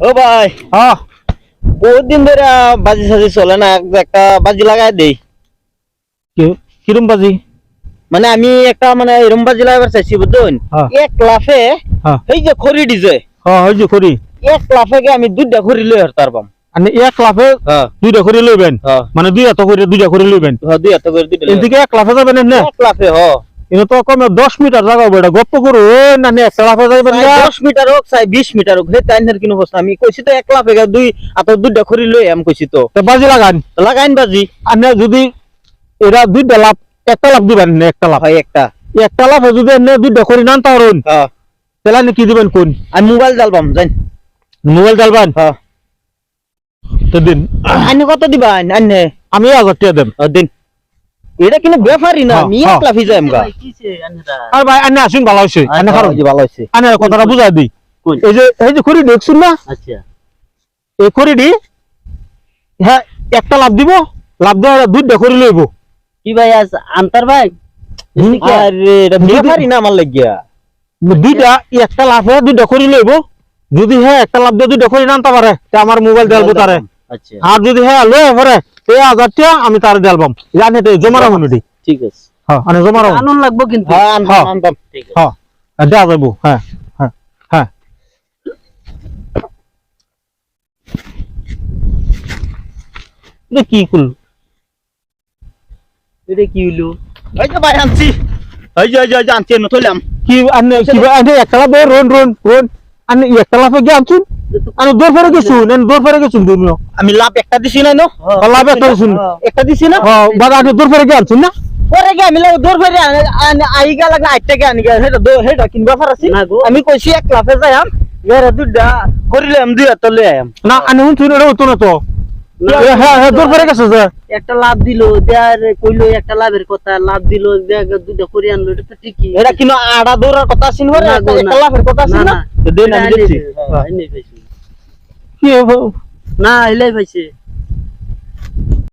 ও ভাই, হ্যাঁ বহুত দিন ধরে বাজি সাজি চলে না, একটা বাজি লাগাই দেই। কিরম বাজি? মানে আমি একটা মানে এরম বাজি লাগাবার চাইছি বুঝছেন। হ্যাঁ। এক লাফে হ্যাঁ। এই যে খড়ি দিছে, হ্যাঁ ওই যে করি এক লাফে আমি দুইটা খড়ি লই আর তারবাম। আপনি এক লাফে হ্যাঁ দুইটা করে লইবেন, হ্যাঁ মানে দুই হাত করে দুইটা করে লইবেন। হ্যাঁ, দুই হাতে করে দুইটা লই। এদিকে এক লাফে যাবেন না? এক লাফে এটা তো কমে 10 মিটার জায়গা হবে, এটা গপ্প করো না এক লাফে যাবেন না? 10 মিটার হোক চাই 20 মিটার হোক, হে তাইনের কিনো বস্তা। আমি কইছি তো এক লাফে দুই হাতে দুইটা খড়ি লই আমি কইছি তো। তো বাজি লাগান, লাগাইন বাজি। আপনি যদি এরা দুইটা লাভ একটা লাভ দিবেন না, একটা লাভ হয় একটা লাফে যদি আপনি দুইটা করে নান তাহলে হ্যাঁ তাহলে আপনি কি দিবেন কোন? আমি মোবাইল জ্বালবাম জান। মোবাইল চালবেন? হ্যাঁ তো দিন, আইনে কত দিবান? আইনে আমি 1000 টাকা দেব। দিন। এটা কিন্তু ব্যাপারই না, হ্যাঁ, আমি হ্যাঁ। এক লাফি যাই আমগা। আর ভাই আপনি আসুন, ভালো হইছে। আপনি খারাপ জি ভালো হইছে। আপনি কথাটা বুঝাই দিই। কোন? এই যে খড়ি দেখছুন না, আচ্ছা এই খড়িটি হ্যাঁ একটা লাভ দিব, লাভ দেওয়া দুইটা খড়ি লইব। কি ভাই আজ আন্তার ভাই? আরে এটা ব্যাপারই না আমার লাগিয়া। দুইটা একটা লাভে দুইটা খড়ি লইব। যদি হ্যাঁ একটা লাভ দিয়ে দুইটা খড়ি নানতে পারে তে আমার মোবাইল দেলবো তারে। আচ্ছা আর যদি হ্যাঁ লয়ে পারে তে 1000 টাকা আমি তারে দেলবাম। জানি তো জমা রাখুন এটি। ঠিক আছে। হ্যাঁ আমি জমা রাখুন। আনন্দ লাগবো কিন্তু। হ্যাঁ আনতাম। ঠিক আছে। হ্যাঁ দেওয়া যাবো। হ্যাঁ হ্যাঁ হ্যাঁ এটা কি করল? এটা কি হইলো? এই যে ভাই আনছি। এই যে আনছি না থইলাম। কি আনে কি আনে একটা লাভ রন আনে একটা লাভে গিয়ে আনছুন। আমি দূর ফেরে গেছুন, আমি দূর ফেরে গেছুন তুমিও। আমি লাভ একটা দিছি না নো? লাভ একটা শুন, একটা দিছি না? হ্যাঁ বাবা আপনি দূর ফেরে গিয়ে আনছুন না? পরে গে আমি লাভ দূর ফেরে আই গা লাগা আইটা গে আনি গে হেটা কিন ব্যাপার আছে। আমি কইছি এক লাফে যাইম, এর দুইটা করিলে আমি দুই হাতে লই আইম। না আনে শুন এটা হতো না তো। হ্যাঁ হ্যাঁ দূর ফেরে গেছে যে একটা লাভ দিল দেয়ার কইলো একটা লাভের কথা লাভ দিল দুইটা করে আনলো এটা তো ঠিকই এটা কিনো আড়া দৌড়ার কথা আছে না? একটা লাফের কথা আছে না? দেন আমি দিচ্ছি। কি না এলাই পাইছে